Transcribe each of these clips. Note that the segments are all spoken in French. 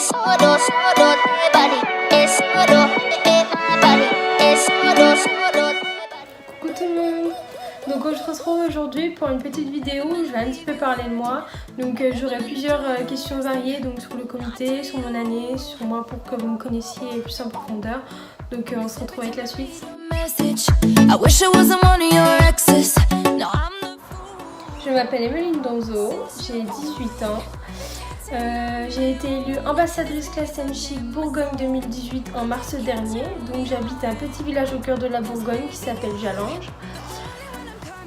Coucou tout le monde. Donc on se retrouve aujourd'hui pour une petite vidéo où je vais un petit peu parler de moi. Donc j'aurai plusieurs questions variées donc sur le comité, sur mon année, sur moi pour que vous me connaissiez plus en profondeur. Donc on se retrouve avec la suite. Je m'appelle Emeline Donzo, j'ai 18 ans. J'ai été élue ambassadrice Classe and Chic Bourgogne 2018 en mars dernier. Donc j'habite un petit village au cœur de la Bourgogne qui s'appelle Jalange.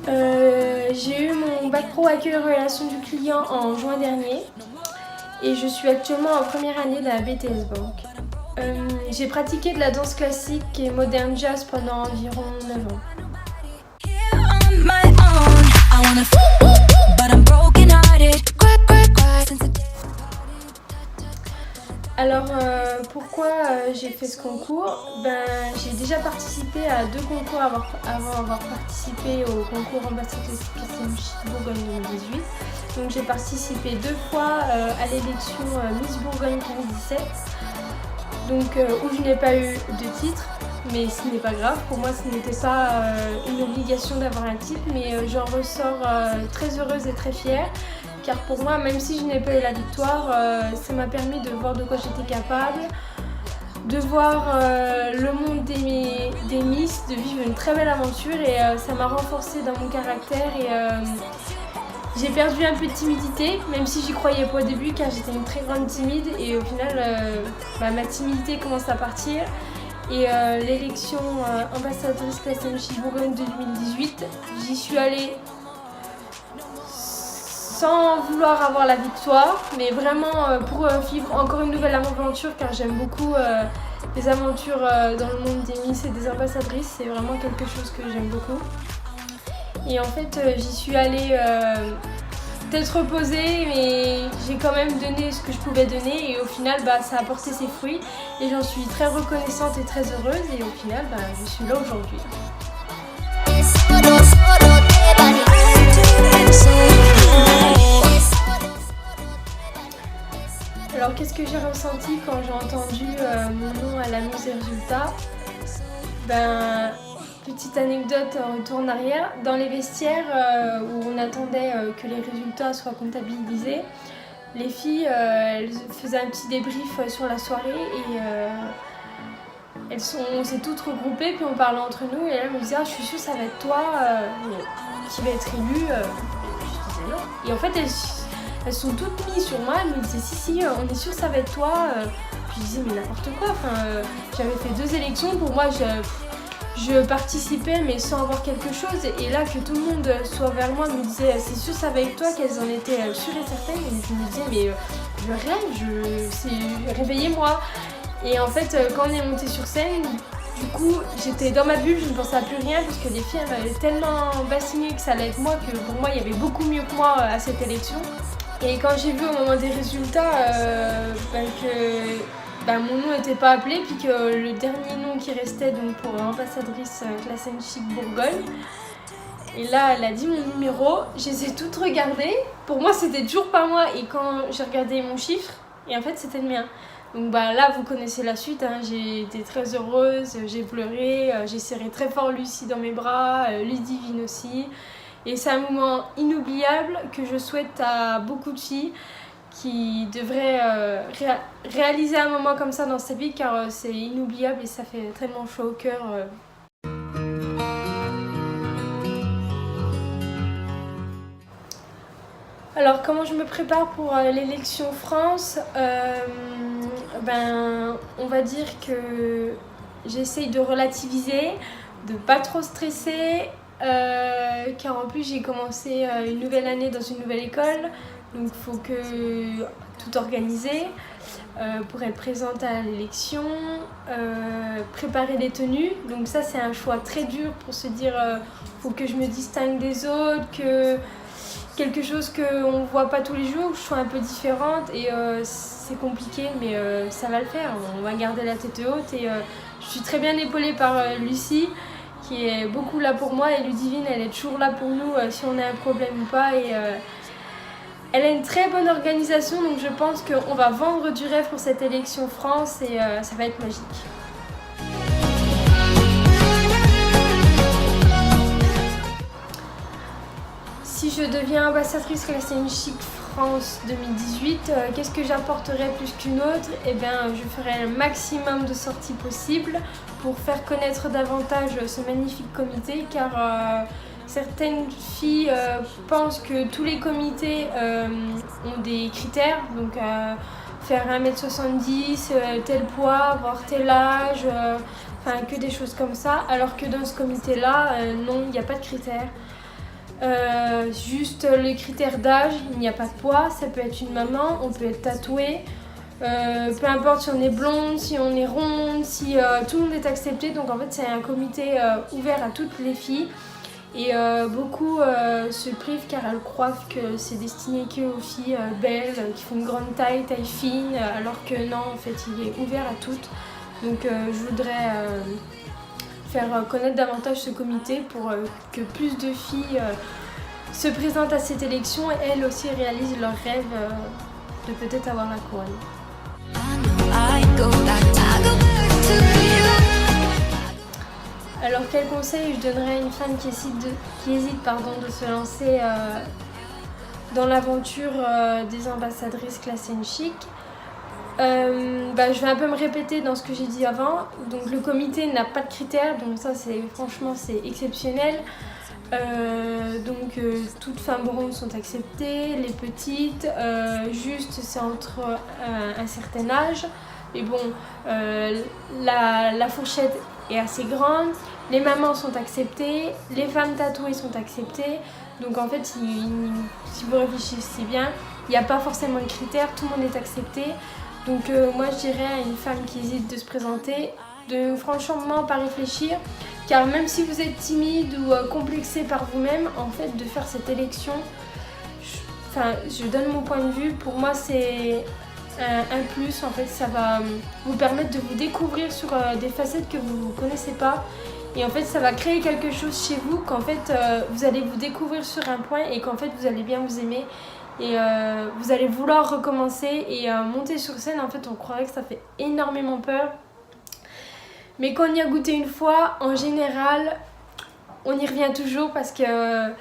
J'ai eu mon bac pro accueil et relations du client en juin dernier et je suis actuellement en première année de la BTS Bank. J'ai pratiqué de la danse classique et moderne jazz pendant environ 9 ans. Alors pourquoi j'ai fait ce concours? J'ai déjà participé à 2 concours avant avoir participé au concours ambassadrice Classe and Chic Bourgogne 2018. Donc j'ai participé 2 fois à l'élection Miss Bourgogne 2017. Donc où je n'ai pas eu de titre, mais ce n'est pas grave. Pour moi ce n'était pas une obligation d'avoir un titre, mais j'en ressors très heureuse et très fière. Car pour moi, même si je n'ai pas eu la victoire, ça m'a permis de voir de quoi j'étais capable, de voir le monde des Miss, de vivre une très belle aventure et ça m'a renforcée dans mon caractère et j'ai perdu un peu de timidité, même si j'y croyais pas au début car j'étais une très grande timide et au final ma timidité commence à partir et l'élection ambassadrice Classe and Chic Bourgogne 2018, j'y suis allée sans vouloir avoir la victoire, mais vraiment pour vivre encore une nouvelle aventure car j'aime beaucoup les aventures dans le monde des Miss et des ambassadrices, c'est vraiment quelque chose que j'aime beaucoup. Et en fait j'y suis allée tête reposée, mais j'ai quand même donné ce que je pouvais donner et au final ça a porté ses fruits et j'en suis très reconnaissante et très heureuse et au final je suis là aujourd'hui. Alors qu'est-ce que j'ai ressenti quand j'ai entendu mon nom à l'annonce des résultats? Petite anecdote en retour en arrière, dans les vestiaires où on attendait que les résultats soient comptabilisés, les filles elles faisaient un petit débrief sur la soirée et on s'est toutes regroupées puis on parlait entre nous et elles me disaient je suis sûre ça va être toi qui va être élue. Je disais non. Et en fait elles sont toutes mises sur moi, elles me disaient si on est sûr ça va être toi. Puis je disais mais n'importe quoi, j'avais fait 2 élections, pour moi je participais mais sans avoir quelque chose et là que tout le monde soit vers moi me disait c'est sûr ça va être toi, qu'elles en étaient sûres et certaines et je me disais mais je rêve, réveillez-moi. Et en fait quand on est monté sur scène, du coup j'étais dans ma bulle, je ne pensais à plus rien parce que les filles m'avaient tellement bassiné que ça allait être moi que pour moi il y avait beaucoup mieux que moi à cette élection. Et quand j'ai vu au moment des résultats que mon nom n'était pas appelé, puis que le dernier nom qui restait donc pour ambassadrice Classe and Chic Bourgogne, et là elle a dit mon numéro, je les ai toutes regardées, pour moi c'était toujours pas moi et quand j'ai regardé mon chiffre, et en fait c'était le mien. Donc là vous connaissez la suite, j'ai été très heureuse, j'ai pleuré, j'ai serré très fort Lucie dans mes bras, Ludivine aussi. Et c'est un moment inoubliable que je souhaite à beaucoup de filles qui devraient réaliser un moment comme ça dans sa vie car c'est inoubliable et ça fait tellement chaud au cœur. Alors comment je me prépare pour l'élection France? On va dire que j'essaye de relativiser, de pas trop stresser. Car en plus j'ai commencé une nouvelle année dans une nouvelle école, donc il faut que tout organiser pour être présente à l'élection, préparer les tenues, donc ça c'est un choix très dur pour se dire faut que je me distingue des autres, que quelque chose qu'on ne voit pas tous les jours, que je sois un peu différente et c'est compliqué mais ça va le faire, on va garder la tête haute et je suis très bien épaulée par Lucie qui est beaucoup là pour moi et Ludivine elle est toujours là pour nous si on a un problème ou pas Elle a une très bonne organisation, donc je pense qu'on va vendre du rêve pour cette élection France et ça va être magique. Si je deviens ambassadrice Classing Chic France 2018, qu'est-ce que j'apporterai plus qu'une autre? Eh bien, je ferai le maximum de sorties possibles pour faire connaître davantage ce magnifique comité, car certaines filles pensent que tous les comités ont des critères, donc faire 1m70, tel poids, avoir tel âge, enfin que des choses comme ça, alors que dans ce comité-là, non, il n'y a pas de critères. Juste les critères d'âge, il n'y a pas de poids, ça peut être une maman, on peut être tatoué, peu importe si on est blonde, si on est ronde, si tout le monde est accepté. Donc en fait c'est un comité ouvert à toutes les filles et beaucoup se privent car elles croient que c'est destiné qu'aux filles belles qui font une grande taille fine, alors que non, en fait il est ouvert à toutes. Donc je voudrais faire connaître davantage ce comité pour que plus de filles se présentent à cette élection et elles aussi réalisent leur rêve de peut-être avoir la couronne. Alors quel conseil je donnerais à une femme qui hésite de se lancer dans l'aventure des ambassadrices Classing Chic? Je vais un peu me répéter dans ce que j'ai dit avant. Donc le comité n'a pas de critères, donc ça franchement c'est exceptionnel. Toutes femmes rondes sont acceptées, les petites, juste c'est entre un certain âge. Et bon, la fourchette est assez grande, les mamans sont acceptées, les femmes tatouées sont acceptées. Donc en fait, si vous réfléchissez bien, il n'y a pas forcément de critères, tout le monde est accepté. Donc moi je dirais à une femme qui hésite de se présenter, de franchement pas réfléchir, car même si vous êtes timide ou complexé par vous-même, en fait de faire cette élection, je donne mon point de vue, pour moi c'est un plus, en fait ça va vous permettre de vous découvrir sur des facettes que vous ne connaissez pas. Et en fait ça va créer quelque chose chez vous qu'en fait vous allez vous découvrir sur un point et qu'en fait vous allez bien vous aimer. Et vous allez vouloir recommencer et monter sur scène. En fait on croirait que ça fait énormément peur, mais quand on y a goûté une fois, en général on y revient toujours parce que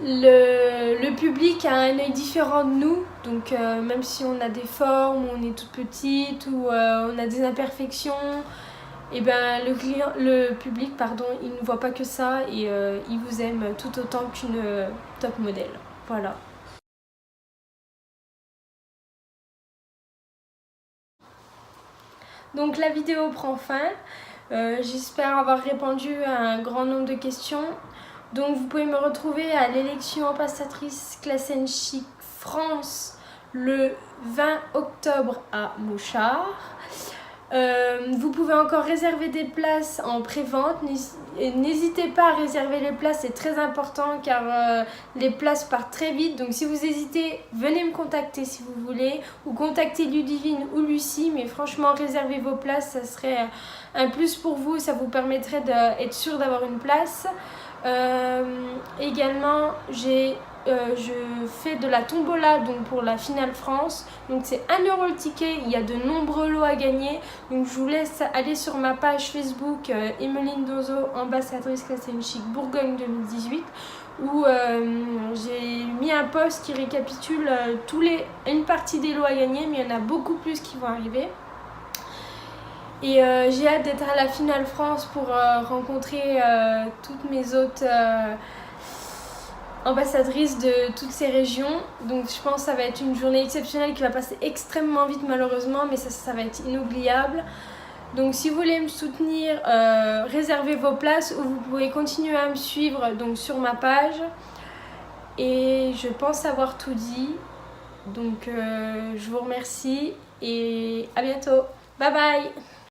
le public a un œil différent de nous. Donc même si on a des formes, on est toute petite ou on a des imperfections, et ben le public il ne voit pas que ça et il vous aime tout autant qu'une top modèle. Voilà. Donc la vidéo prend fin. J'espère avoir répondu à un grand nombre de questions. Donc vous pouvez me retrouver à l'élection ambassadrice Classing Chic France le 20 octobre à Mouchard. Vous pouvez encore réserver des places en pré-vente. N'hésitez pas à réserver les places, c'est très important car les places partent très vite. Donc si vous hésitez, venez me contacter si vous voulez, ou contactez Ludivine ou Lucie. Mais franchement, réservez vos places, ça serait un plus pour vous, ça vous permettrait d'être sûr d'avoir une place. Également, je fais de la tombola donc pour la finale France, donc c'est 1 € le ticket, il y a de nombreux lots à gagner. Donc je vous laisse aller sur ma page Facebook Emeline Donzo, ambassadrice Classing Chic Bourgogne 2018, où j'ai mis un post qui récapitule une partie des lots à gagner, mais il y en a beaucoup plus qui vont arriver. Et j'ai hâte d'être à la finale France pour rencontrer toutes mes autres ambassadrices de toutes ces régions. Donc je pense que ça va être une journée exceptionnelle qui va passer extrêmement vite malheureusement, mais ça va être inoubliable. Donc si vous voulez me soutenir, réservez vos places, ou vous pouvez continuer à me suivre donc sur ma page. Et je pense avoir tout dit. Donc je vous remercie et à bientôt. Bye bye.